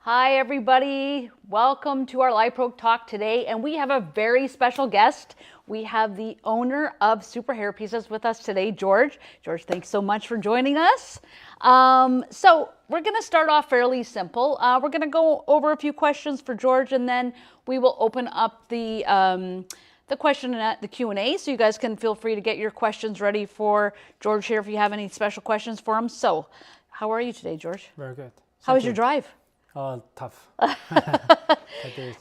Hi everybody, welcome to our Live Pro Talk today, and we have a very special guest. We have the owner of Superhairpieces with us today, George. George, thanks so much for joining us. So we're going to start off fairly simple. We're going to go over a few questions for George, and then we will open up the question and the Q&A, so you guys can feel free to get your questions ready for George here if you have any special questions for him. So, how are you today, George? Very good. How was your drive? Tough.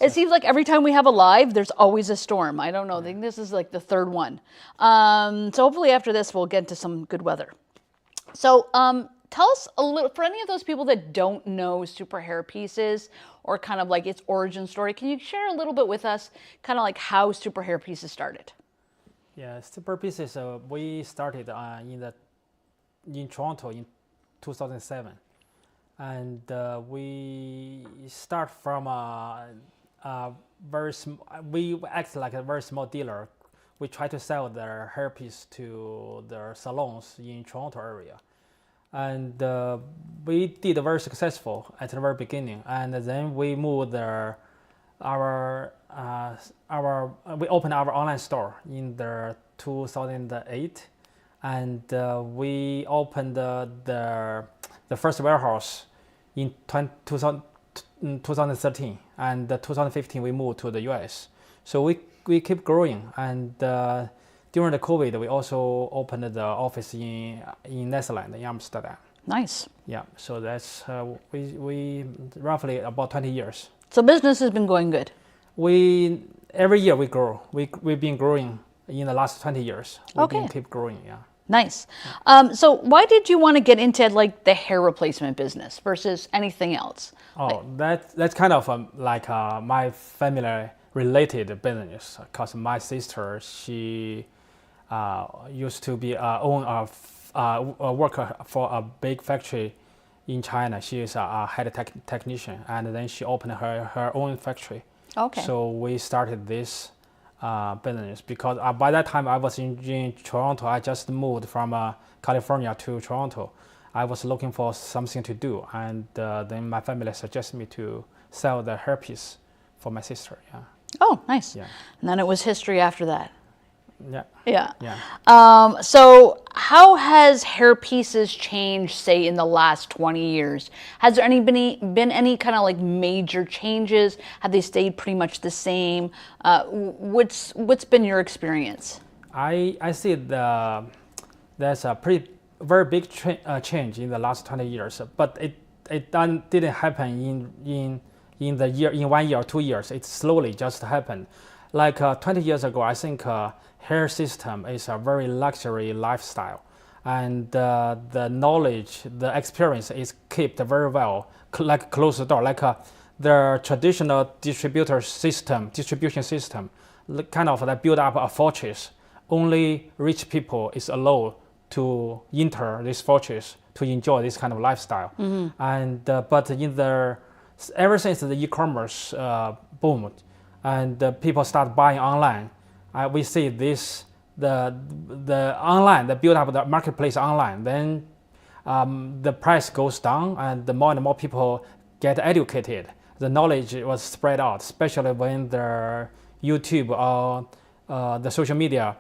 It seems like every time we have a live, there's always a storm. I don't know. I think this is like the third one. So hopefully after this, we'll get into some good weather. So tell us a little, for any of those people that don't know Superhairpieces or kind of like its origin story, can you share a little bit with us kind of like how Superhairpieces started? Yeah, Superhairpieces, we started in Toronto in 2007. And we start from we act like a very small dealer. We try to sell their hairpiece to their salons in Toronto area. And we did very successful at the very beginning. And then we moved we opened our online store in the 2008. And we opened the first warehouse in 2013, and 2015 we moved to the US. So we keep growing, and during the COVID we also opened the office in Netherlands, in Amsterdam. Nice. Yeah, so that's we roughly about 20 years. So business has been going good. Every year we grow. We've been growing in the last 20 years. We've been keep growing, yeah. Nice. So why did you want to get into like the hair replacement business versus anything else? Oh, that's kind of like my family related business, because my sister, she used to be a worker for a big factory in China. She is a head technician, and then she opened her own factory. Okay. So we started this business because by that time I was in Toronto. I just moved from California to Toronto. I was looking for something to do, and then my family suggested me to sell the hairpiece for my sister. Yeah. Oh, nice. Yeah. And then it was history after that. Yeah. Yeah. Yeah. So how has hairpieces changed, say, in the last 20 years? Has there been any kind of like major changes? Have they stayed pretty much the same? What's been your experience? I see there's a very big change in the last 20 years, but it didn't happen in 1 year or 2 years. It slowly just happened. Like 20 years ago, I think Hairsystem is a very luxury lifestyle, and the knowledge, the experience is kept very well, like close the door, like the traditional distribution system, kind of like build up a fortress. Only rich people is allowed to enter this fortress to enjoy this kind of lifestyle. Mm-hmm. And but ever since the e-commerce boomed, and people start buying online, we see the online, the build up the marketplace online. Then the price goes down, and more and more people get educated. The knowledge was spread out, especially when the YouTube or the social media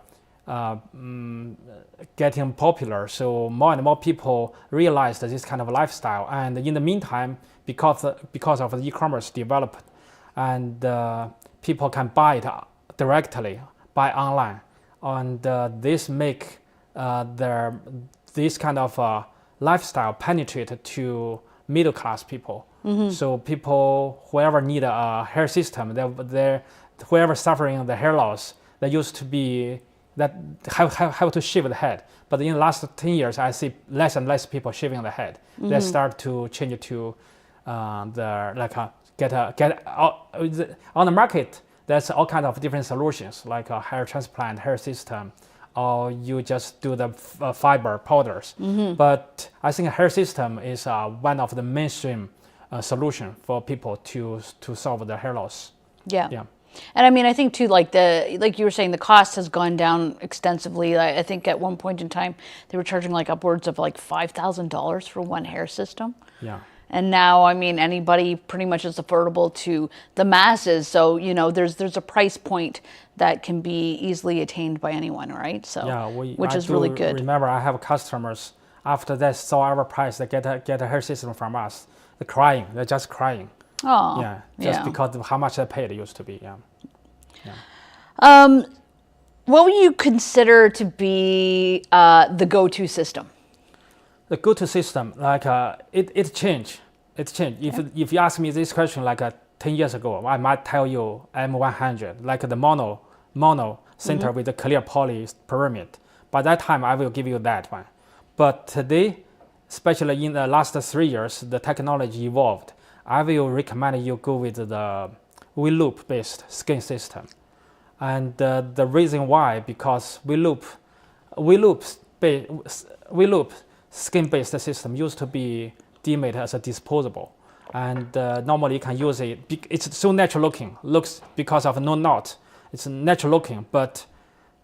getting popular. So more and more people realized this kind of lifestyle. And in the meantime, because of the e-commerce developed, and people can buy it directly by online, and this make this kind of lifestyle penetrate to middle class people. Mm-hmm. So people, whoever need a hair system, whoever suffering the hair loss, they used to be that have to shave the head. But in the last 10 years, I see less and less people shaving the head. Mm-hmm. They start to change it to on the market. There's all kinds of different solutions, like a hair transplant, hair system, or you just do the fiber powders. Mm-hmm. But I think a hair system is one of the mainstream solution for people to solve the hair loss. Yeah. Yeah. And I mean, I think too, like you were saying, the cost has gone down extensively. I think at one point in time, they were charging like upwards of like $5,000 for one hair system. Yeah. And now, I mean, anybody pretty much is affordable to the masses. So, there's a price point that can be easily attained by anyone, right? So, which is really good. Remember, I have customers after they saw our price, they get a hair system from us. They're crying. They're just crying. Oh, yeah, just because of how much they paid used to be. What would you consider to be the go-to system? The go-to system, like it changed. It's changed. If you ask me this question like 10 years ago, I might tell you M100, like the mono center with the clear poly pyramid. By that time, I will give you that one. But today, especially in the last 3 years, the technology evolved. I will recommend you go with the V-loop-based skin system. And the reason why, because V-loop skin-based system used to be deemed as a disposable, and normally you can use it. It's so natural looking. Looks because of no knot. It's natural looking, but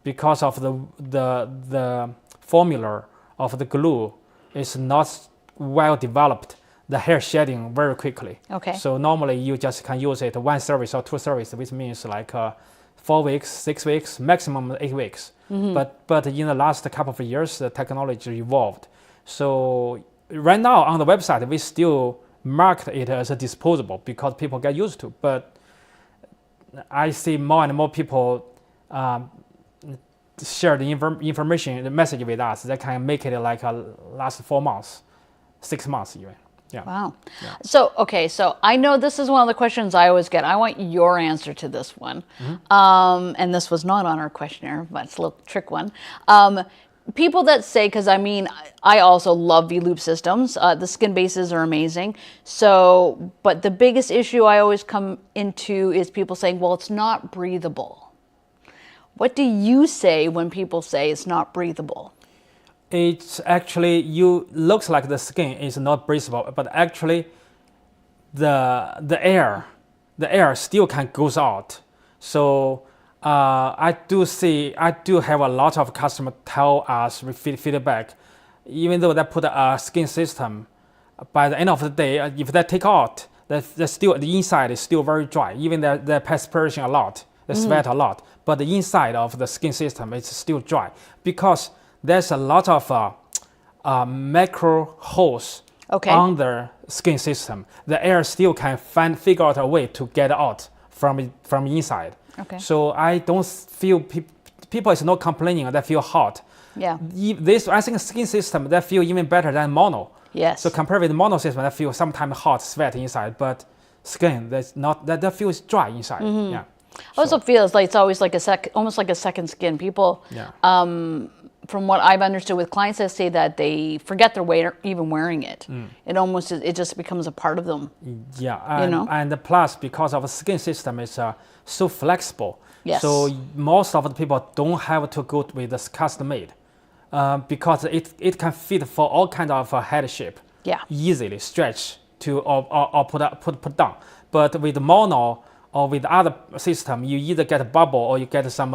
because of the formula of the glue is not well developed, the hair shedding very quickly. Okay. So normally you just can use it 1 service or 2 service, which means like 4 weeks, 6 weeks, maximum 8 weeks. But in the last couple of years, the technology evolved. So right now on the website, we still marked it as a disposable because people get used to. But I see more and more people share the information, the message with us. They can make it like last 4 months, 6 months even. Yeah. Wow. Yeah. So, okay, so I know this is one of the questions I always get. I want your answer to this one. And this was not on our questionnaire, but it's a little trick one. People that say, because I mean, I also love V-loop systems. The skin bases are amazing. So, but the biggest issue I always come into is people saying, well, it's not breathable. What do you say when people say it's not breathable? It's actually, looks like the skin is not breathable, but actually the air still can goes out. So I do have a lot of customers tell us with feedback, even though they put a skin system, by the end of the day, if they take out, the inside is still very dry. Even they perspiration a lot, they sweat a lot, but the inside of the skin system is still dry because there's a lot of macro holes on the skin system. The air still can figure out a way to get out from inside. Okay. So I don't feel people is not complaining. They feel hot. Yeah. I think skin system they feel even better than mono. Yes. So compared with mono system, they feel sometimes hot, sweat inside, but skin that's not that feels dry inside. Yeah. Also feels like it's always like almost like a second skin. People, from what I've understood with clients that say that they forget they're even wearing it. It just becomes a part of them. Yeah, and plus because of the skin system is so flexible. Yes. So most of the people don't have to go with this custom made because it can fit for all kind of head shape. Yeah. Easily stretch to or put down. But with mono or with other system, you either get a bubble or you get some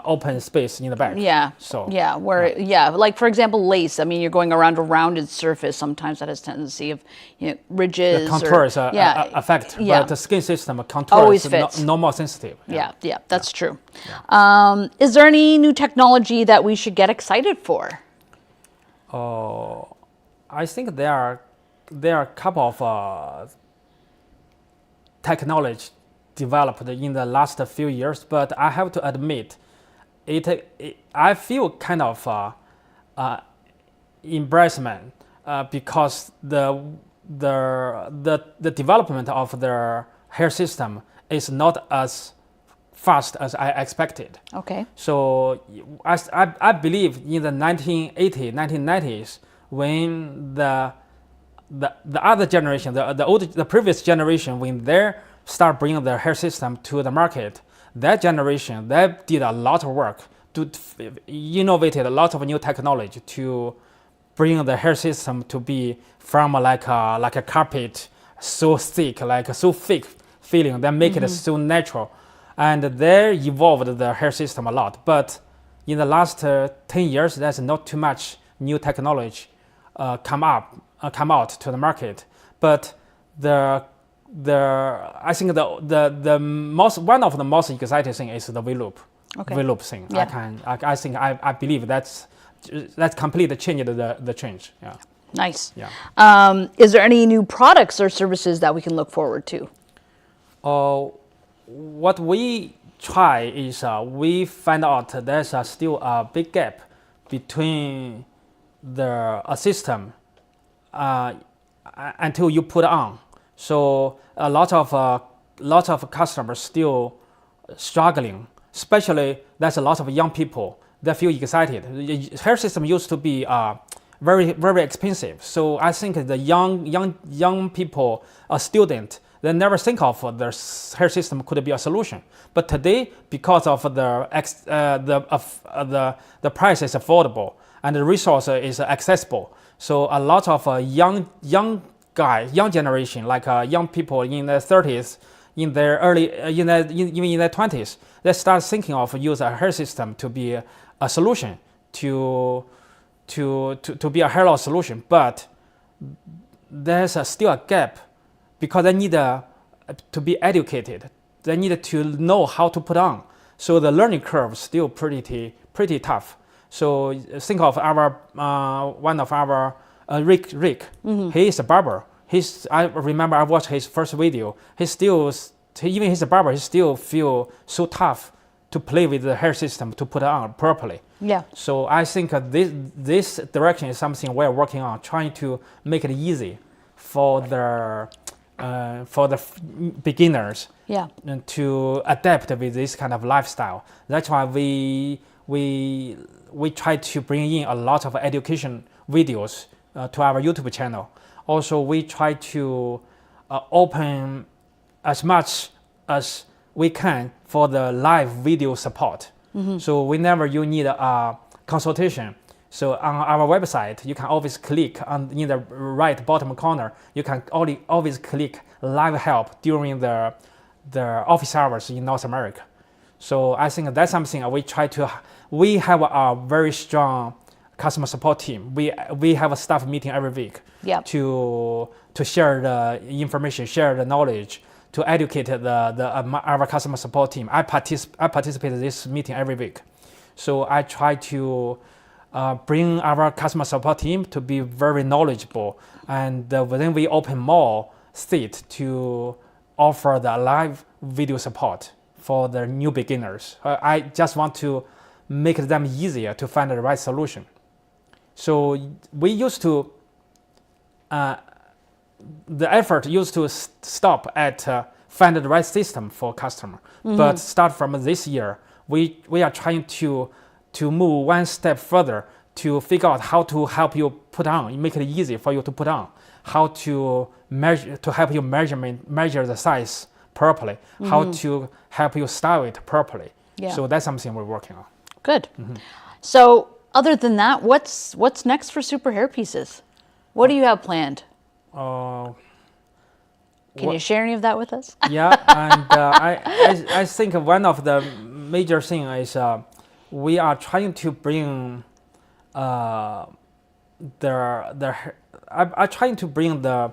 open space in the back. Yeah. So like for example, lace. I mean, you're going around a rounded surface. Sometimes that has tendency of ridges. The contours affect, but the skin system contours always fits. No more sensitive. Yeah, that's true. Yeah. Is there any new technology that we should get excited for? I think there are a couple of technology developed in the last few years, but I have to admit, I feel kind of embarrassment because the development of the hair system is not as fast as I expected. Okay. So I believe in the 1980s, 1990s, when the other generation, the previous generation, when they start bringing their hair system to the market, that generation, they did a lot of work to innovated a lot of new technology to bring the hair system to be from like a carpet, so thick, like so thick feeling, that make it so natural. And they evolved the hair system a lot. But in the last 10 years, there's not too much new technology come out to the market. But I think the most one of the most exciting thing is the V-loop. Okay. V-loop thing. Yeah. I believe that's completely changed the change. Yeah. Nice. Yeah. Is there any new products or services that we can look forward to? What we try is we find out there's still a big gap between a system until you put on. So a lot of customers still struggling. Especially there's a lot of young people that feel excited. Hairsystem used to be very very expensive. So I think the young people, a student, they never think of the Hairsystem could be a solution. But today, because of the price is affordable and the resource is accessible, so a lot of young generation, like young people in their 30s, in their even in their 20s, they start thinking of use a Hairsystem to be a solution to be a hair loss solution. But there's still a gap because they need to be educated. They need to know how to put on. So the learning curve is still pretty tough. So think of our one of our Rick. Mm-hmm. He is a barber. I remember I watched his first video. Even he's a barber. He still feel so tough to play with the Hairsystem to put it on properly. Yeah. So I think this direction is something we're working on, trying to make it easy for the beginners. Yeah. To adapt with this kind of lifestyle. That's why we try to bring in a lot of education videos to our YouTube channel. Also, we try to open as much as we can for the live video support. Mm-hmm. So whenever you need a consultation, so on our website, you can always click in the right bottom corner. You can always click live help during the office hours in North America. So I think that's something we have a very strong customer support team. We have a staff meeting every week. Yep. to share the information, share the knowledge, to educate our customer support team. I participate in this meeting every week. So I try to bring our customer support team to be very knowledgeable, and then we open more seats to offer the live video support for the new beginners. I just want to make them easier to find the right solution. So we used to, the effort used to stop at find the right system for customer. Mm-hmm. But start from this year, we are trying to move one step further to figure out how to help you put on, make it easy for you to put on, how to measure, to help you measure the size properly, mm-hmm. how to help you style it properly. Yeah. So that's something we're working on. Good. Mm-hmm. So other than that, what's next for Super Hairpieces? What do you have planned? Can you share any of that with us? Yeah, and I think one of the major things is we are trying to bring I'm trying to bring the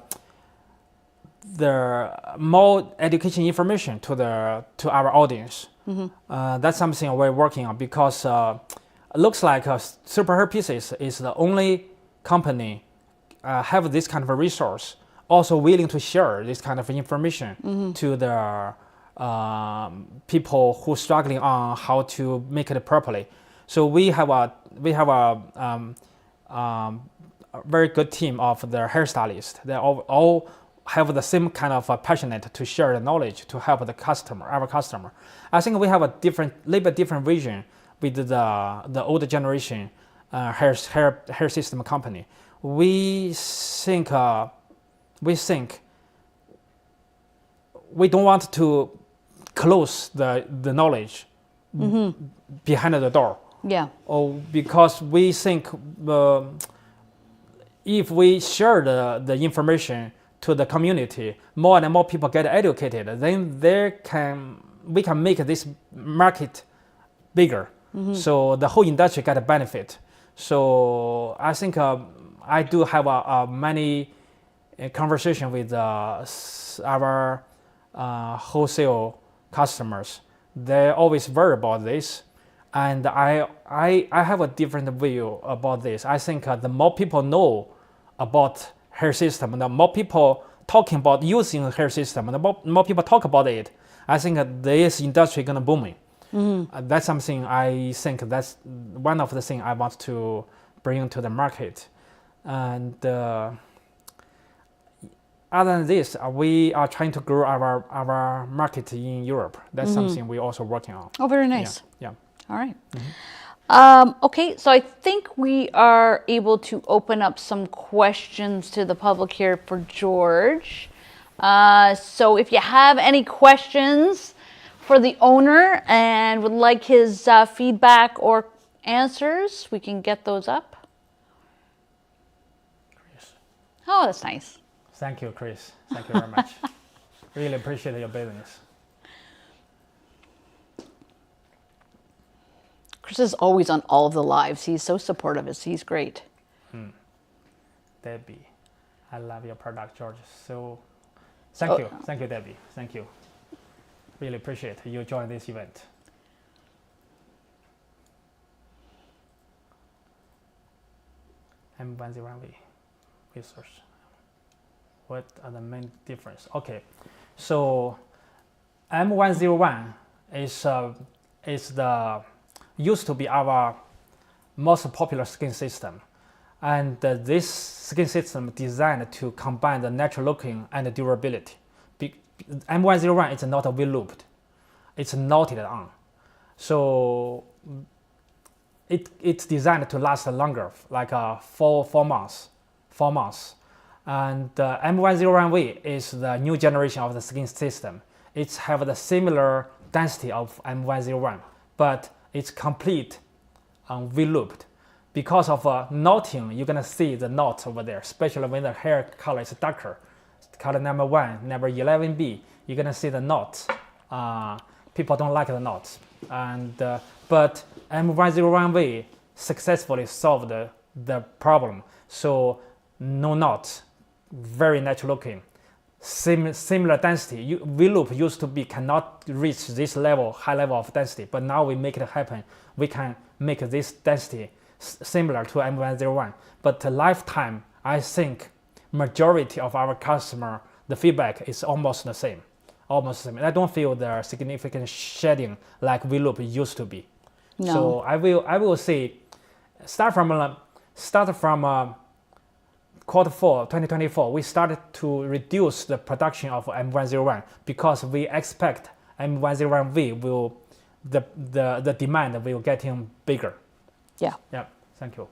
more education information to our audience. Mm-hmm. That's something we're working on, because it looks like Super Hairpieces is the only company have this kind of a resource, also willing to share this kind of information mm-hmm. to the people who are struggling on how to make it properly. So we have a very good team of the hairstylists. They all have the same kind of passionate to share the knowledge to help our customer. I think we have a little bit different vision with the older generation hair system company. We think we don't want to close the knowledge mm-hmm. behind the door. Yeah. Because we think if we share the information to the community, more and more people get educated, then we can make this market bigger. Mm-hmm. So the whole industry get a benefit. So I think I do have many a conversation with our wholesale customers, they always worry about this. And I have a different view about this. I think the more people know about Hairsystem, the more people talking about using Hairsystem, the more people talk about it, I think this industry gonna booming. That's something I think that's one of the things I want to bring to the market. And other than this, we are trying to grow our market in Europe. That's something we're also working on. Oh, very nice. Yeah. All right. Okay, so I think we are able to open up some questions to the public here for George. So if you have any questions for the owner and would like his feedback or answers, we can get those up. Chris. Oh, that's nice. Thank you, Chris. Thank you very much. Really appreciate your business. Chris is always on all of the lives. He's so supportive. He's great. Debbie, I love your product, George. So thank you, Debbie. Thank you. Really appreciate you joining this event. M101V research. What are the main difference? Okay, so M101 is the used to be our most popular skin system, and this skin system designed to combine the natural looking and the durability. M101 is not a V-looped, it's knotted on, so it's designed to last longer, like 4 months. And M101V is the new generation of the skin system. It have the similar density of M101, but it's complete V-looped. Because of knotting, you're gonna see the knot over there, especially when the hair color is darker. Color number 1, number 11B, you're gonna see the knot. People don't like the knots, and but M101V successfully solved the problem. So no knot, very natural looking, similar density. V-loop used to be cannot reach this level, high level of density, but now we make it happen. We can make this density similar to M101. But the lifetime, I think majority of our customer, the feedback is almost the same. I don't feel the significant shedding like V-loop used to be. No. So I will say start from Q4 2024, we started to reduce the production of M101 because we expect M101V will the demand will getting bigger. Yeah. Yeah. Thank you.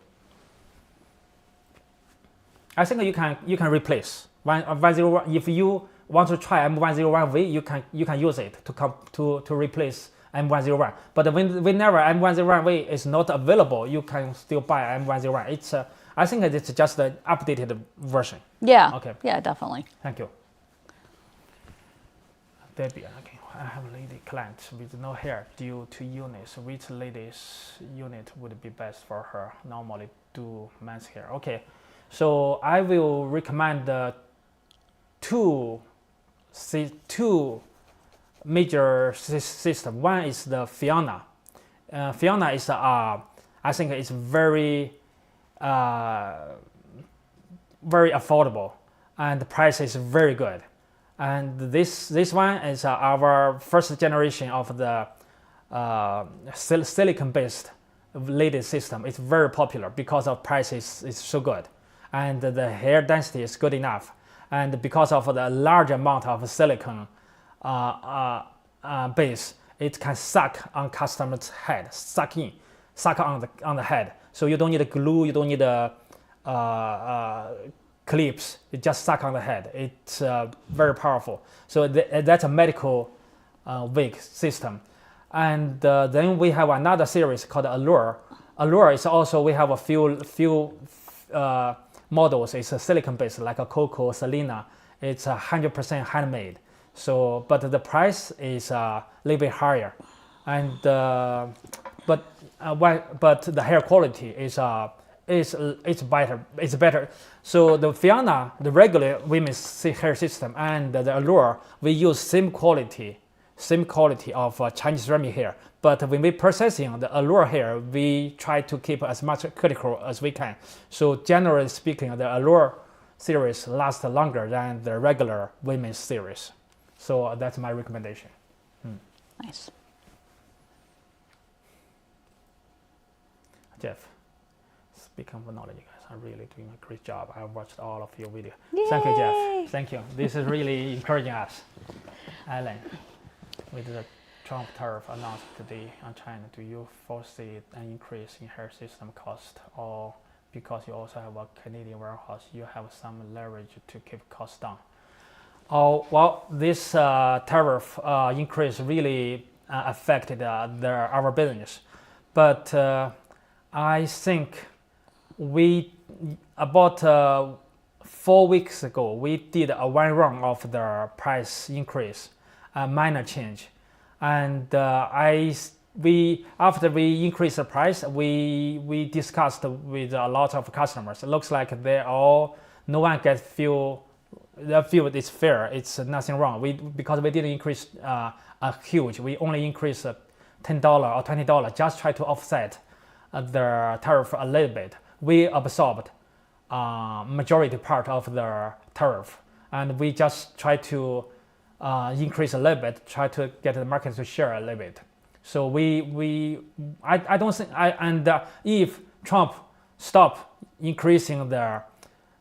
I think you can replace 101 if you want to try M101V. You can use it to replace M101. But whenever M101V is not available, you can still buy M101. It's I think it's just an updated version. Yeah. Okay. Yeah, definitely. Thank you. Debbie, okay. I have a lady client with no hair due to illness. Which lady's unit would be best for her? Normally do men's hair. Okay. So I will recommend two major system. One is the Fiona. Fiona is I think it's very affordable, and the price is very good. And this one is our first generation of the silicone-based lady system. It's very popular because of price is so good, and the hair density is good enough, and because of the large amount of silicone base, it can suck on customer's head, suck on the head. So you don't need a glue, you don't need clips, it just suck on the head. It's very powerful. So that's a medical wig system. And then we have another series called Allure. Allure is also, we have a few models. It's a silicone based, like a Coco, Selena. It's 100% handmade. So, but the price is a little bit higher, and but the hair quality is it's better. It's better. So the Fiona, the regular women's hair system, and the Allure, we use same quality of Chinese ceramic hair. But when we processing the Allure hair, we try to keep as much critical as we can. So generally speaking, the Allure series lasts longer than the regular women's series. So that's my recommendation. Nice. Jeff, speaking of knowledge, you guys are really doing a great job. I watched all of your videos. Yay! Thank you, Jeff. Thank you. This is really encouraging us. Alan, with the Trump tariff announced today on China, do you foresee an increase in hair system cost, or because you also have a Canadian warehouse, you have some leverage to keep costs down? Oh, well, this tariff increase really affected our business, but I think about 4 weeks ago, we did one round of the price increase, a minor change, and after we increased the price, we discussed with a lot of customers. It looks like no one feel it's fair. It's nothing wrong. Because we didn't increase huge. We only increased $10 or $20, just try to offset the tariff a little bit. We absorbed majority part of the tariff, and we just try to increase a little bit, try to get the market to share a little bit. So I don't think if Trump stop increasing the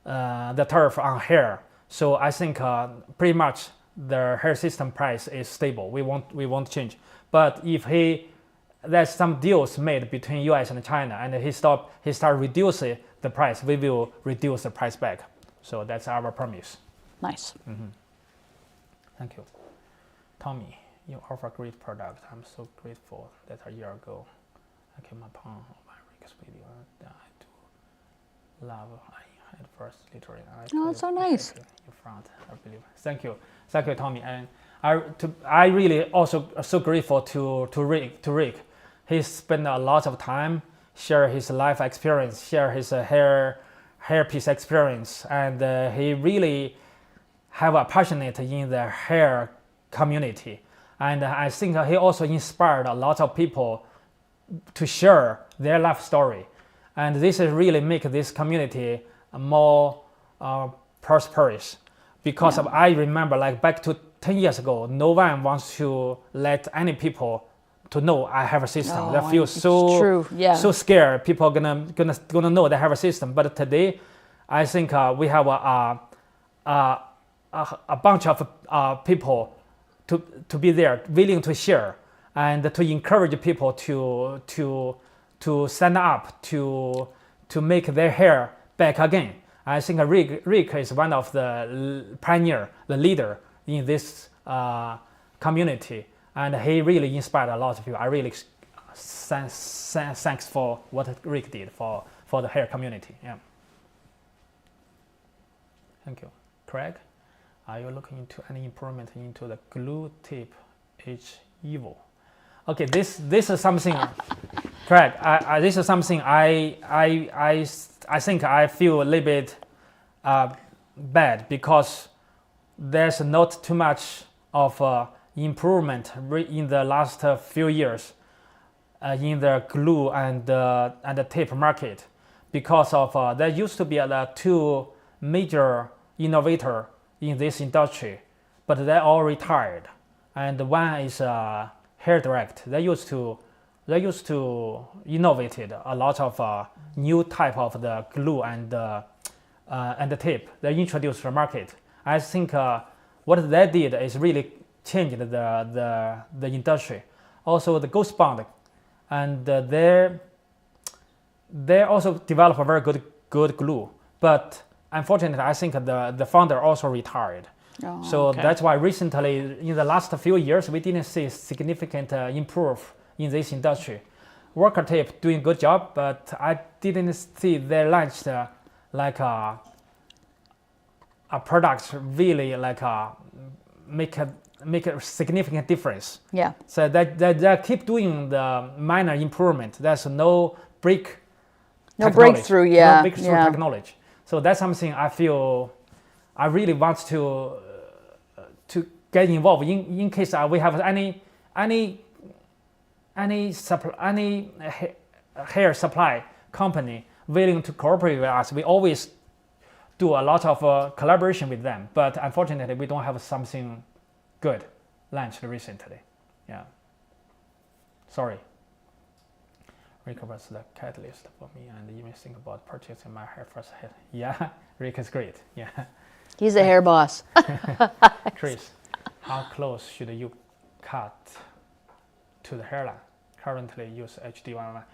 tariff on hair, so I think pretty much the hair system price is stable. We won't change. But if there's some deals made between U.S. and China, and he start reducing the price, we will reduce the price back. So that's our promise. Nice. Mm-hmm. Thank you, Tommy. You offer great product. I'm so grateful that a year ago I came upon my Rick's video that I do love. I had first literally. Oh, that's so nice. In front, I believe. Thank you, Tommy. And I really also so grateful to Rick. He spent a lot of time share his life experience, share his hairpiece experience, and he really have a passionate in the hair community. And I think he also inspired a lot of people to share their life story. And this is really make this community more prosperous. Because I remember like back to 10 years ago, no one wants to let any people to know I have a system. That feels so scared. People are gonna know they have a system. But today, I think we have a bunch of people to be there, willing to share, and to encourage people to stand up to make their hair back again. I think Rick is one of the pioneer, the leader in this community, and he really inspired a lot of people. I really thanks for what Rick did for the hair community. Yeah. Thank you, Craig. Are you looking into any improvement into the glue tip H evil? Okay, this is something, Craig. This is something I think I feel a little bit bad because there's not too much of improvement in the last few years in the glue and the tape market because of there used to be two major innovators in this industry, but they all retired. And one is Hair Direct. They used to innovated a lot of new type of the glue and the tape. They introduced to the market. I think what they did is really changed the industry. Also the Ghost Bond, and they also developed a very good glue, but unfortunately, I think the founder also retired. So that's why recently, in the last few years, we didn't see significant improve in this industry. Worker tape doing good job, but I didn't see they launched like a product really like make a significant difference. Yeah. So they keep doing the minor improvement. There's no No breakthrough, yeah. No breakthrough technology. So that's something I feel I really want to get involved in case we have any hair supply company willing to cooperate with us. We always do a lot of collaboration with them, but unfortunately we don't have something good launched recently. Yeah, sorry. Rick was the catalyst for me, and even think about purchasing my hair first hair. Yeah, Rick is great. Yeah, he's a hair boss. Chris, how close should you cut to the hairline? Currently use HD111.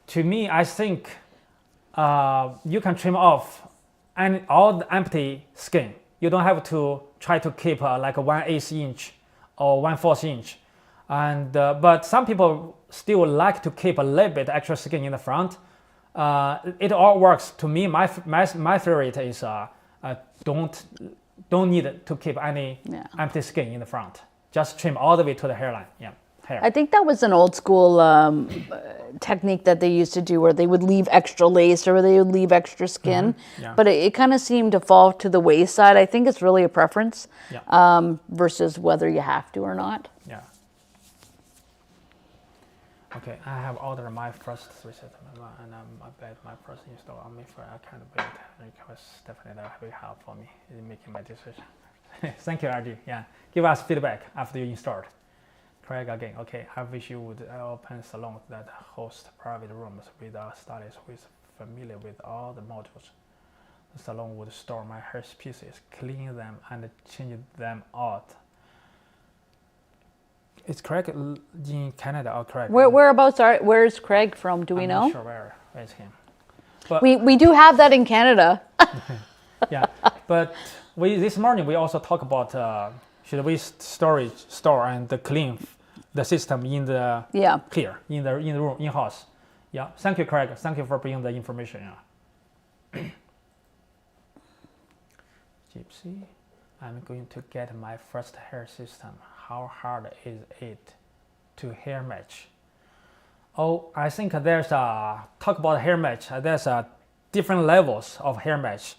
To me, I think you can trim off all the empty skin. You don't have to try to keep like a 1/8 inch or 1/4 inch. And but some people still like to keep a little bit extra skin in the front. It all works to me. My favorite is don't need to keep any empty skin in the front. Just trim all the way to the hairline. Yeah, hair. I think that was an old school technique that they used to do, where they would leave extra lace or they would leave extra skin. Yeah. But it kind of seemed to fall to the wayside. I think it's really a preference versus whether you have to or not. Yeah. Okay, I have ordered my first reset and I bet my first install on me for a kind of bit. It was definitely a big help for me in making my decision. Thank you, RG. Yeah, give us feedback after you installed. Craig again. Okay, I wish you would open salons that host private rooms with a stylist who is familiar with all the modules. The salon would store my hair pieces, clean them, and change them out. Is Craig in Canada or Craig? Whereabouts are? Where's Craig from? Do we know? I'm not sure where is him. But we do have that in Canada. yeah, but this morning we also talk about should we store and clean the system in the here in the room in house. Yeah, thank you, Craig. Thank you for bringing the information. Yeah. Gypsy, I'm going to get my first hair system. How hard is it to hair match? Oh, I think there's talk about hair match. There's different levels of hair match.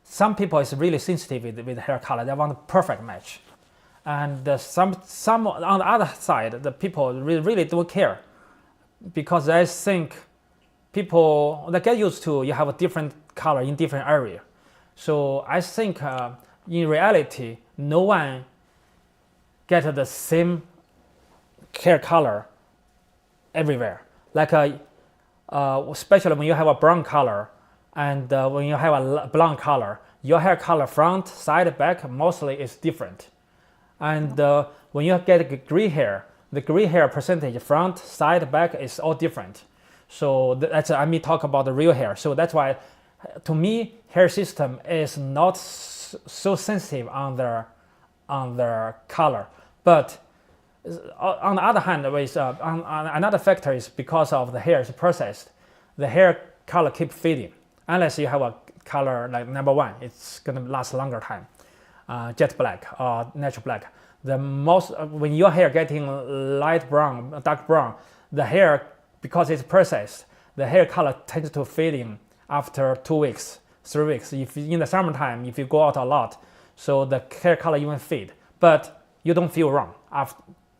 Some people is really sensitive with hair color. They want a perfect match, and some on the other side, the people really don't care, because I think people they get used to you have a different color in different area. So I think in reality, no one get the same hair color everywhere. Like especially when you have a brown color and when you have a blonde color, your hair color front, side, back mostly is different. And when you get gray hair, the gray hair percentage front, side, back is all different. So that's I mean talk about the real hair. So that's why to me hair system is not so sensitive on their color. But on the other hand, another factor is because of the hair is processed, the hair color keep fading. Unless you have a color like number one, it's gonna last a longer time, jet black or natural black. The most when your hair getting light brown, dark brown, the hair because it's processed, the hair color tends to fading after 2 weeks, 3 weeks. If in the summertime, if you go out a lot, so the hair color even fade. But you don't feel wrong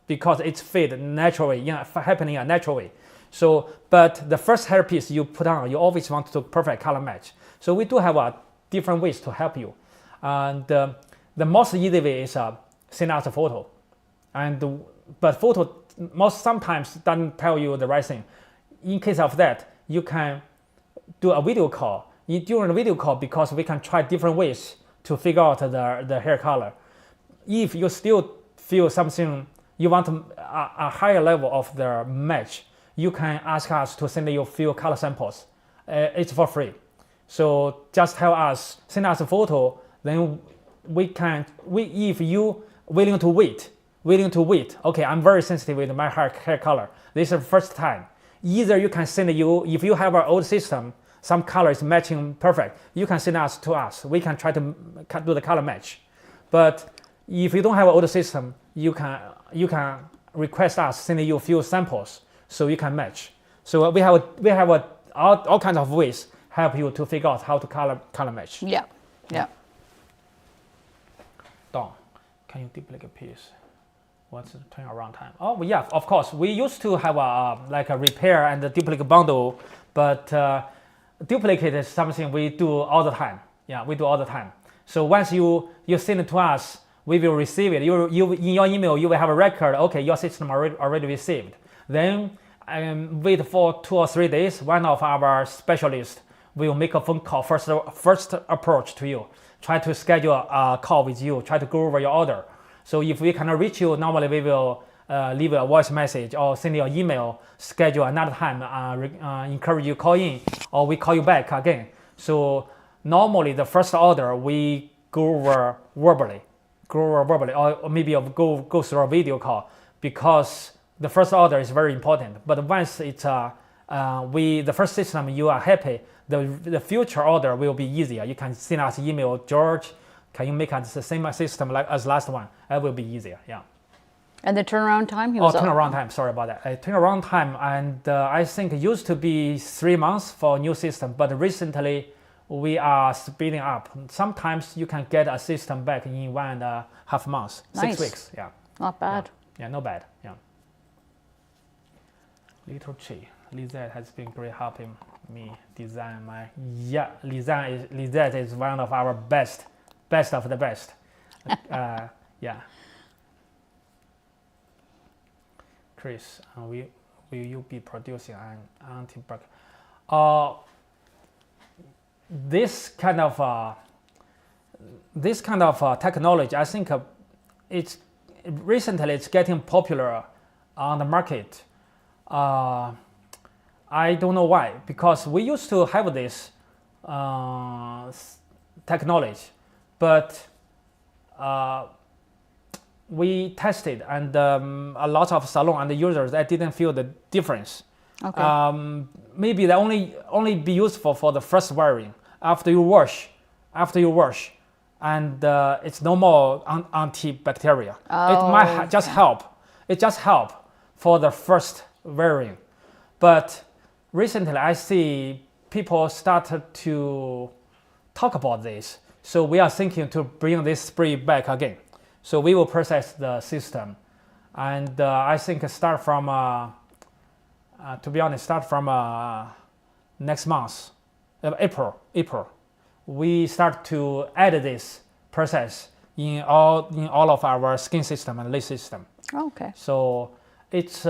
because it's fade naturally, happening in a natural way. So, but the first hair piece you put on, you always want to perfect color match. So we do have different ways to help you. And the most easy way is send us a photo. But photo sometimes doesn't tell you the right thing. In case of that, you can do a video call. During the video call, because we can try different ways to figure out the hair color. If you still feel something, you want a higher level of the match, you can ask us to send you a few color samples. It's for free. So just tell us, send us a photo, then if you willing to wait, okay, I'm very sensitive with my hair color. This is the first time. Either you can send if you have our old system, some color is matching perfect, you can send us to us. We can try to do the color match. But if you don't have an older system, you can request us send you a few samples so you can match. So we have all kinds of ways help you to figure out how to color match. Yeah. Yeah. Don, can you duplicate piece? What's the turnaround time? Oh yeah, of course. We used to have like a repair and a duplicate bundle, but duplicate is something we do all the time. Yeah, we do all the time. So once you send it to us, we will receive it. You in your email you will have a record. Okay, your system already received. Then wait for 2 or 3 days. One of our specialists will make a phone call first approach to you. Try to schedule a call with you. Try to go over your order. So if we cannot reach you, normally we will leave a voice message or send you an email, schedule another time, encourage you call in, or we call you back again. So normally the first order we go over verbally, or maybe go through a video call, because the first order is very important. But once it's the first system you are happy, the future order will be easier. You can send us email, George, can you make us the same system like as last one? That will be easier, yeah. And the turnaround time? Turnaround time, sorry about that. Turnaround time, and I think it used to be 3 months for a new system, but recently we are speeding up. Sometimes you can get a system back in 1.5 months, Nice. 6 weeks, yeah. Not bad. Yeah, not bad, yeah. Little Chi, Lizette has been great helping me design my, yeah, Lizette is one of our best of the best. Yeah. Chris, will you be producing an anti-bug? This kind of technology, I think it's getting popular on the market. I don't know why, because we used to have this technology, but we tested, and a lot of salon and the users that didn't feel the difference. Okay. Maybe they only be useful for the first wearing. After you wash, and it's no more antibacterial. It might just help. It just help for the first wearing, but recently I see people started to talk about this. So we are thinking to bring this spray back again. So we will process the system, and I think start from next month, April. We start to add this process in all of our skin system and lace system. Okay. So it's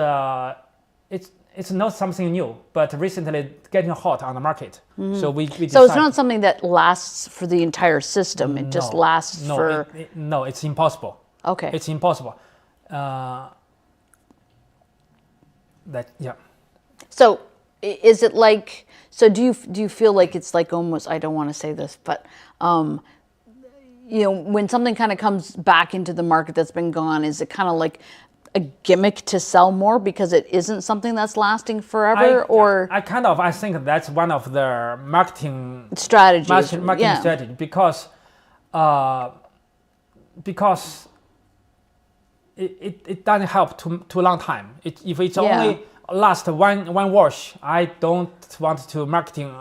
not something new, but recently getting hot on the market. Mm-hmm. So we So it's not something that lasts for the entire system. It just lasts for. No, it's impossible. Okay. It's impossible. So is it like? So do you feel like it's like almost? I don't want to say this, but when something kind of comes back into the market that's been gone, is it kind of like a gimmick to sell more because it isn't something that's lasting forever? I think that's one of the marketing strategies. Marketing strategy, because it doesn't help too long time. If it's only last one wash, I don't want to marketing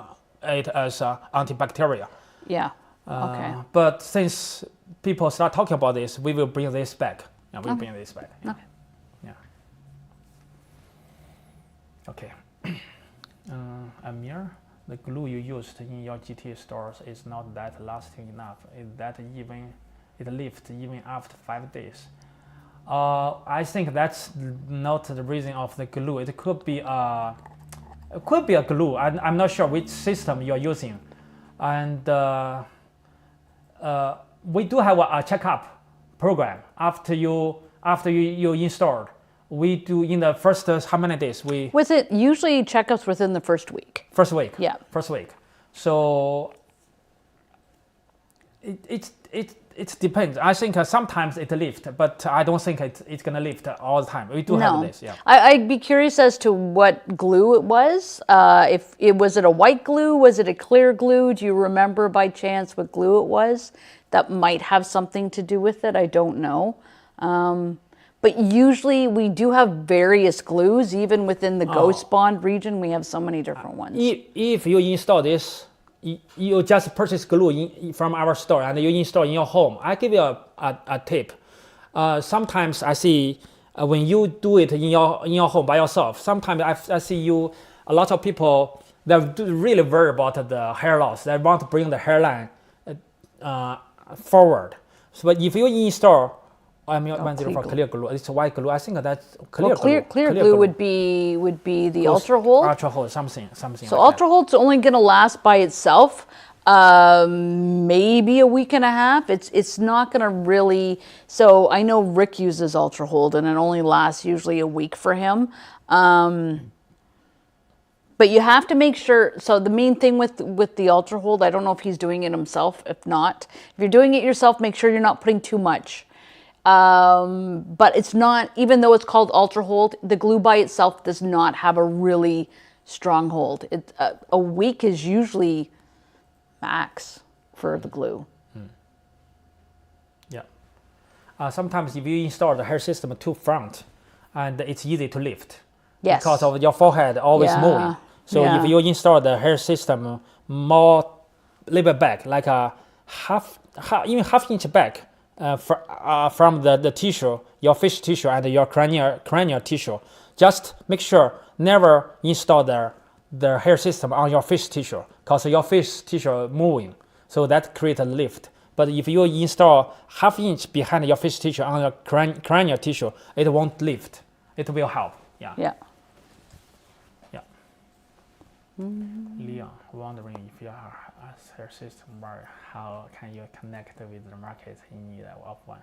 it as antibacterial. Yeah. Okay. But since people start talking about this, we will bring this back. Yeah, we'll bring this back. Yeah. Okay. Yeah. Okay. Amir, the glue you used in your GT stores is not that lasting enough. Is that even it lifts even after 5 days? I think that's not the reason of the glue. It could be a glue. I'm not sure which system you're using, and we do have a checkup program after you installed. We do in the first how many days we. Was it usually checkups within the first week? First week. Yeah. First week. So it depends. I think sometimes it lifts, but I don't think it's gonna lift all the time. We do have this. Yeah. I'd be curious as to what glue it was. If it was a white glue, was it a clear glue? Do you remember by chance what glue it was? That might have something to do with it. I don't know. But usually we do have various glues, even within the Ghost Bond region, we have so many different ones. If you install this, you just purchase glue from our store and you install in your home. I give you a tip. Sometimes I see when you do it in your home by yourself, sometimes I see a lot of people, they're really worried about the hair loss. They want to bring the hairline forward. So, but if you install, I mean, 104 clear glue. It's white glue. I think that's clear glue. Clear glue would be the Ultra Hold. Ultra Hold, something. So like Ultra Hold's only going to last by itself maybe a week and a half. It's not going to really. So I know Rick uses Ultra Hold, and it only lasts usually a week for him. But you have to make sure, so the main thing with the Ultra Hold, I don't know if he's doing it himself. If not, if you're doing it yourself, make sure you're not putting too much. But it's not, even though it's called Ultra Hold, the glue by itself does not have a really strong hold. A week is usually max for the glue. Yeah. Sometimes if you install the Hairsystem to front, and it's easy to lift. Yes. Because of your forehead always moving. So if you install the Hairsystem more little bit back, like a even half inch back from the tissue, your face tissue and your cranial tissue, just make sure never install the Hairsystem on your face tissue, because your face tissue moving, so that creates a lift. But if you install half inch behind your face tissue on your cranial tissue, it won't lift. It will help. Yeah. Leon, wondering if you are a Hairsystem buyer, how can you connect with the market in need of one?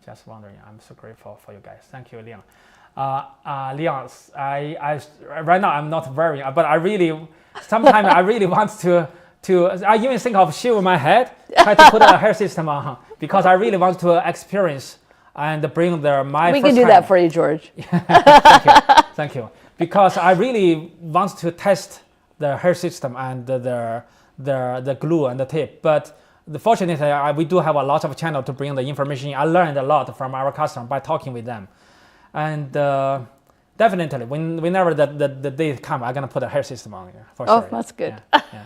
Just wondering. I'm so grateful for you guys. Thank you, Leon. Leon, I right now I'm not wearing, but I really sometimes I really want to. I even think of shaving my head, try to put a Hairsystem on, because I really want to experience and bring my. We can do that for you, George. Thank you. Because I really want to test the Hairsystem and the glue and the tape. But fortunately, we do have a lot of channels to bring the information. I learned a lot from our customer by talking with them. And definitely, whenever the day comes, I'm going to put a Hairsystem on here, for sure. Oh, that's good. Yeah.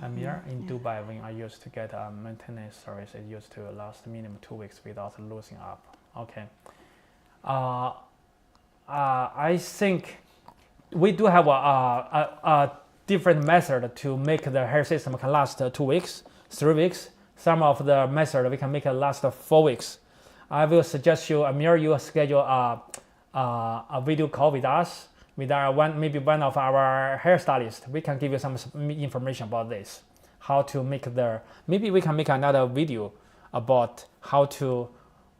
Amir, in Dubai, when I used to get a maintenance service, it used to last minimum 2 weeks without losing up. Okay. I think we do have a different method to make the Hairsystem can last 2 weeks, 3 weeks. Some of the method we can make it last 4 weeks. I will suggest you, Amir, you schedule a video call with us, with maybe one of our hairstylists. We can give you some information about this, how to make maybe we can make another video about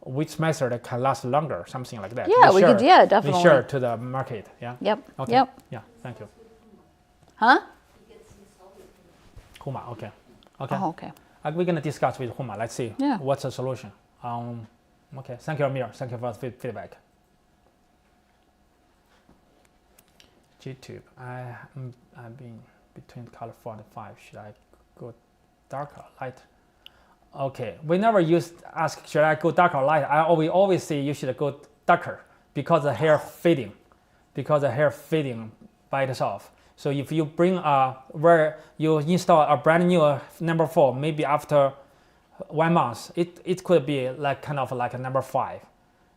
which method can last longer, something like that. Yeah, we could, definitely. We share to the market, yeah? Yep, okay. yep. Yeah, thank you. Huh? Huma, okay. Oh, okay. We're going to discuss with Huma. Let's see what's the solution. Okay, thank you, Amir. Thank you for the feedback. YouTube, I've been between color 4 and 5. Should I go darker, light? Okay, we never ask should I go dark or light. We always say you should go darker because the hair fading, by itself. So if you bring where you install a brand new number 4, maybe after 1 month, it could be like kind of like a number 5.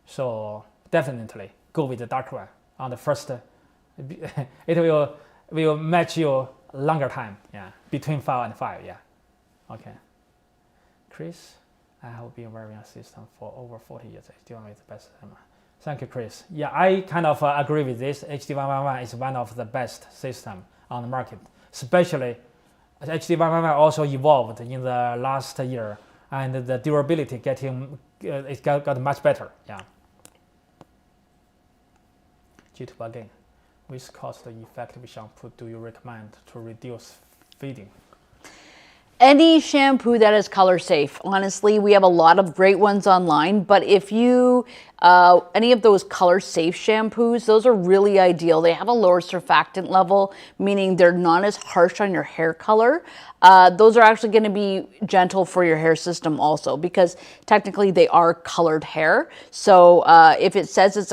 So definitely go with the dark one on the first. It will match you longer time. Yeah, between 4 and 5. Yeah, okay. Chris, I have been wearing a system for over 40 years. I still make the best. Thank you, Chris. Yeah, I kind of agree with this. HD111 is one of the best systems on the market. Especially, HD111 also evolved in the last year, and the durability it got much better. Yeah. G2 again. Which cost-effective shampoo do you recommend to reduce fading? Any shampoo that is color safe. Honestly, we have a lot of great ones online, but if you, any of those color safe shampoos, those are really ideal. They have a lower surfactant level, meaning they're not as harsh on your hair color. Those are actually going to be gentle for your hair system also, because technically they are colored hair. So if it says it's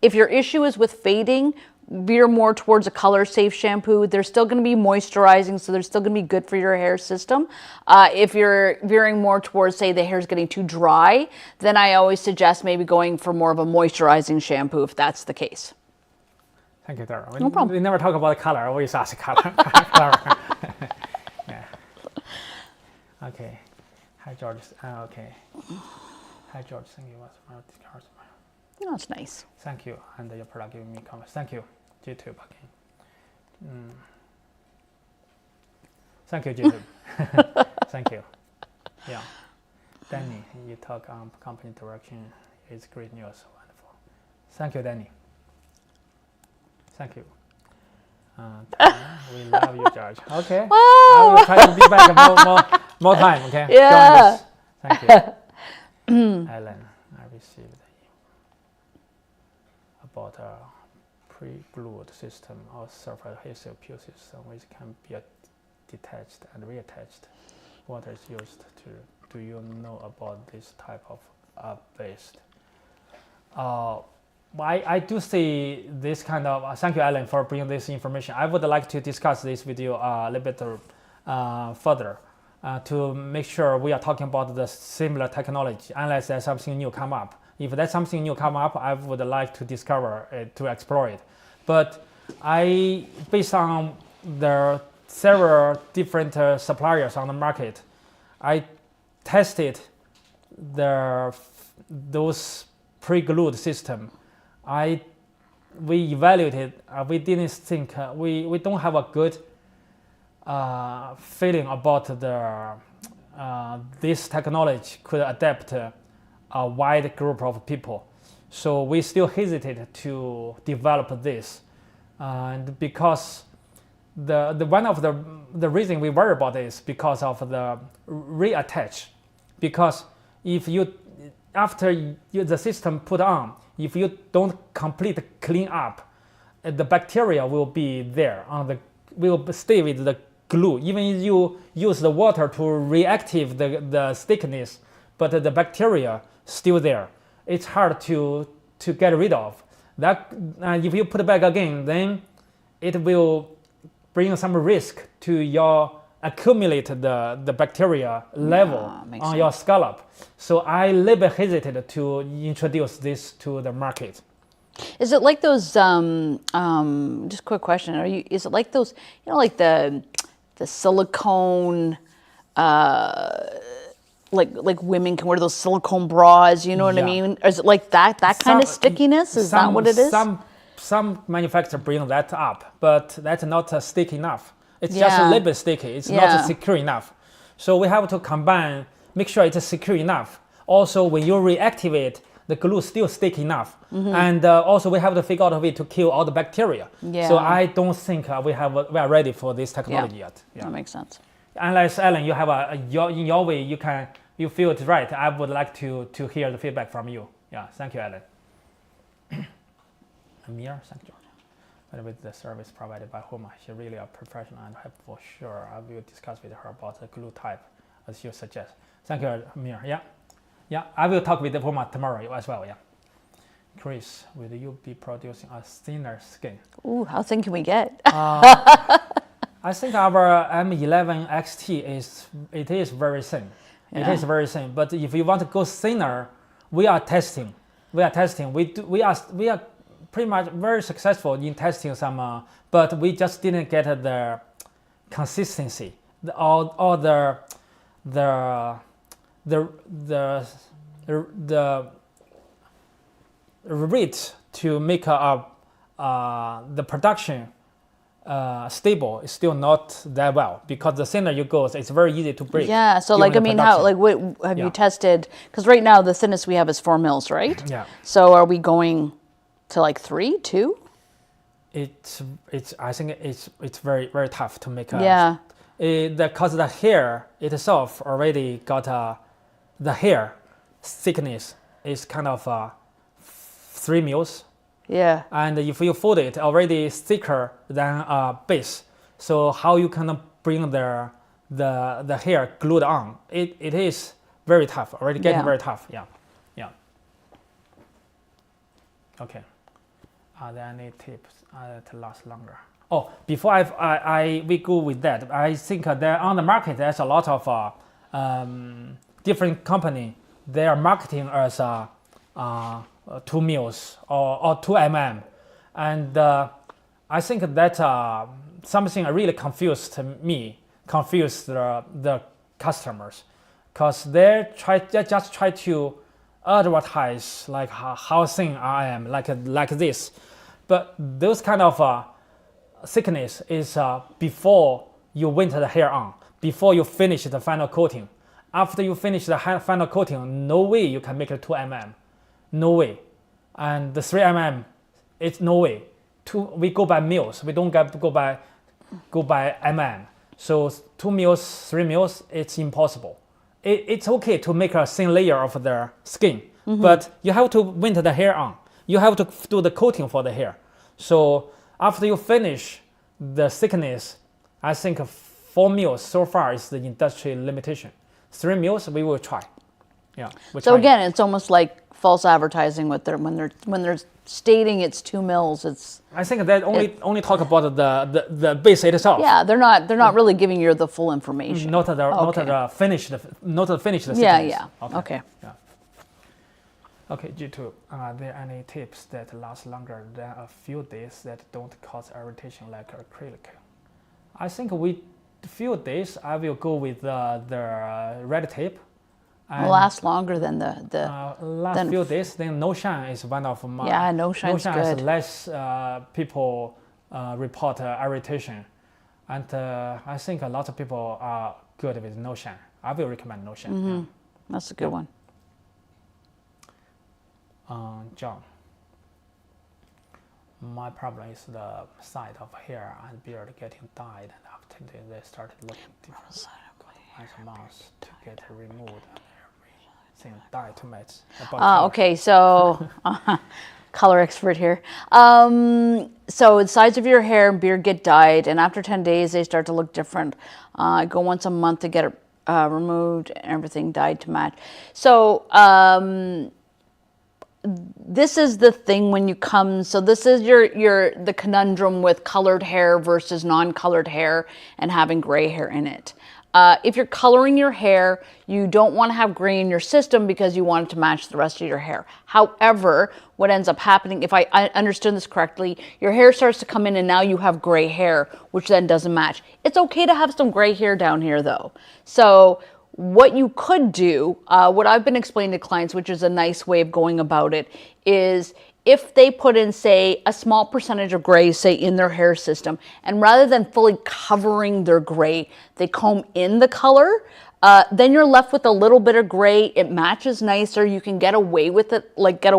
if your issue is with fading, veer more towards a color safe shampoo. They're still going to be moisturizing, so they're still going to be good for your hair system. If you're veering more towards, say, the hair's getting too dry, then I always suggest maybe going for more of a moisturizing shampoo if that's the case. Thank you, Dara. No problem. We never talk about color, always ask color. Yeah. Okay. Hi, George. Okay. Hi, George. Thank you. Oh, that's nice. Thank you. And your product giving me comments. Thank you, YouTube. Okay. Thank you, YouTube. Thank you. Yeah. Danny, you talk on company direction. It's great news. Wonderful. Thank you, Danny. Thank you. We love you, George. Okay. Wow. I will try to be back more time. Okay. Yeah. Thank you. Ellen, I received about a pre-glued system or Superhairpieces peel system which can be detached and reattached. What is used to? Do you know about this type of based? I do see this kind of. Thank you, Alan, for bringing this information. I would like to discuss this with you a little bit further to make sure we are talking about the similar technology, unless there's something new come up. If there's something new come up, I would like to discover it, to explore it. But based on the several different suppliers on the market, I tested those pre-glued system. We evaluated. We didn't think we don't have a good feeling about this technology could adapt a wide group of people. So we still hesitated to develop this, and because the one of the reason we worry about this because of the reattach, because if you after the system put on, if you don't complete clean up, the bacteria will be there will stay with the glue. Even if you use the water to reactive the thickness, but the bacteria still there. It's hard to get rid of. That if you put it back again, then it will bring some risk to your accumulate the bacteria level on your scalp. So I a little bit hesitated to introduce this to the market. Is it like those? Just quick question: Is it like those? Like the silicone. Like women can wear those silicone bras. You know what I mean? Is it like that kind of stickiness? Is that what it is? Some manufacturers bring that up, but that's not sticky enough. It's just a little bit sticky. It's not secure enough. So we have to make sure it's secure enough. Also, when you reactivate, the glue still sticky enough. And also we have to figure out a way to kill all the bacteria. So I don't think we are ready for this technology yet. That makes sense. Unless, Alan, you have in your way, you feel it's right. I would like to hear the feedback from you. Yeah, thank you, Alan. Amir, thank you. But with the service provided by Homa, she's really a professional and helpful. Sure, I will discuss with her about the glue type, as you suggest. Thank you, Amir. Yeah, I will talk with Homa tomorrow as well. Yeah. Chris, will you be producing a thinner skin? Ooh, how thin can we get? I think our M11 XT is very thin. It is very thin. But if you want to go thinner, we are testing. We are pretty much very successful in testing some, but we just didn't get the consistency, or the rate to make the production stable is still not that well, because the thinner you go, it's very easy to break. Yeah, so what have you tested? Because right now the thinnest we have is 4 mils, right? Yeah. So are we going to 3, 2? I think it's very, very tough to make Because the hair itself already got the hair thickness is kind of 3 mils. Yeah. And if you fold it, already thicker than base. So how you can bring the hair glued on? It is very tough. Already getting very tough. Yeah. Okay. Are there any tips to last longer? Oh, before we go with that, I think there on the market there's a lot of different company. They are marketing as 2 mils or 2 mm, and I think that something really confused the customers, because they just try to advertise like how thin I am, like this, but those kind of thickness is before you winter the hair on, before you finish the final coating. After you finish the final coating, no way you can make it 2 mm, no way, and the 3 mm, it's no way. We go by mils, we don't go by mm. So 2 mils, 3 mils, it's impossible. It's okay to make a thin layer of the skin, but you have to winter the hair on. You have to do the coating for the hair. So after you finish the thickness, I think 4 mils so far is the industry limitation. 3 mils we will try. Yeah. So again, it's almost like false advertising when they're stating it's 2 mils. I think that only talk about the base itself. Yeah, they're not really giving you the full information. Not the finished thickness. Yeah. Okay. Yeah. Okay, G2. Are there any tips that last longer than a few days that don't cause irritation like acrylic? I think few days I will go with the red tape. Last longer than the last few days. Then no shine is one of my. Yeah, no shine's good. Is less people report irritation, and I think a lot of people are good with no shine. I will recommend no shine. Yeah. That's a good one. John, my problem is the side of hair and beard getting dyed, and after they started looking different. As a month to get removed. Everything dyed to match. Okay, so color expert here. So the sides of your hair and beard get dyed, and after 10 days they start to look different. Go once a month to get it removed and everything dyed to match. So this is the thing when you come, so this is the conundrum with colored hair versus non-colored hair and having gray hair in it. If you're coloring your hair, you don't want to have gray in your system because you want it to match the rest of your hair. However, what ends up happening, if I understood this correctly, your hair starts to come in and now you have gray hair, which then doesn't match. It's okay to have some gray hair down here though. So what you could do, what I've been explaining to clients, which is a nice way of going about it, is if they put in, say, a small percentage of gray, say, in their hair system, and rather than fully covering their gray, they comb in the color, then you're left with a little bit of gray. It matches nicer. You can get away with it, like get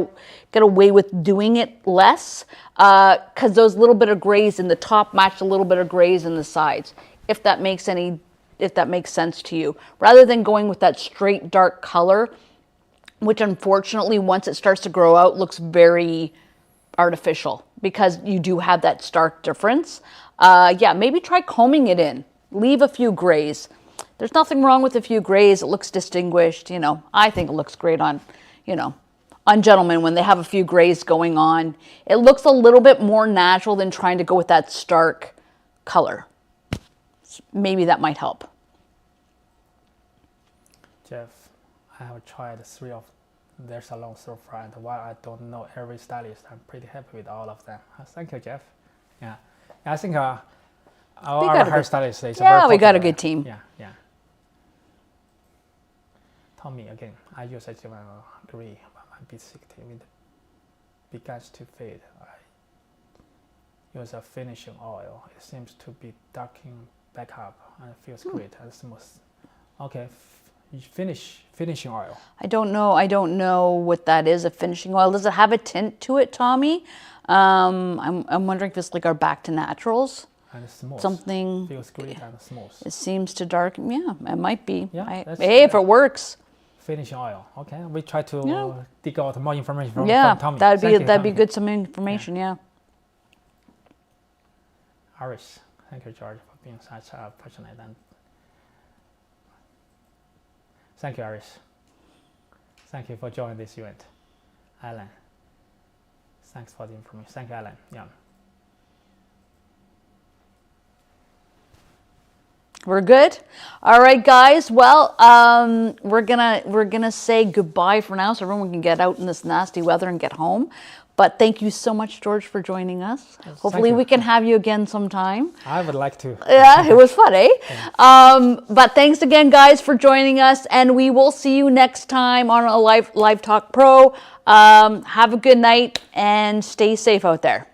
away with doing it less, because those little bit of grays in the top match a little bit of grays in the sides, if that makes sense to you. Rather than going with that straight dark color, which unfortunately, once it starts to grow out, looks very artificial because you do have that stark difference. Yeah, maybe try combing it in. Leave a few grays. There's nothing wrong with a few grays. It looks distinguished. You know, I think it looks great on, on gentlemen when they have a few grays going on. It looks a little bit more natural than trying to go with that stark color. Maybe that might help. Jeff, I have tried 3 of their salons so far, and while I don't know every stylist, I'm pretty happy with all of them. Thank you, Jeff. Yeah, I think our hairstylist is very popular. We got a good team. Yeah. Tommy, again, I use a gray, but my B60 begins to fade. I use a finishing oil. It seems to be darkening back up, and it feels great and smooth. Okay. Finishing oil. I don't know what that is, a finishing oil. Does it have a tint to it, Tommy? I'm wondering if it's like our Back to Naturals. And smooth. something. Feels great and smooth. It seems to darken. Yeah, it might be. Yeah, Hey, if it works. Finishing oil. Okay, we try to dig out more information from Tommy. that'd be good. Some information. Yeah. Iris, thank you, George, for being such a passionate and thank you, Iris. Thank you for joining this event. Alan, thanks for the information. Thank you, Alan. Yeah. We're good. All right, guys. Well, we're gonna say goodbye for now, so everyone can get out in this nasty weather and get home. But thank you so much, George, for joining us. Yes, hopefully, we can have you again sometime. I would like to. Yeah, it was fun, eh? But thanks again, guys, for joining us, and we will see you next time on a Live Talk Pro. Have a good night and stay safe out there.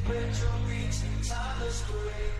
Retro beats and timeless gray.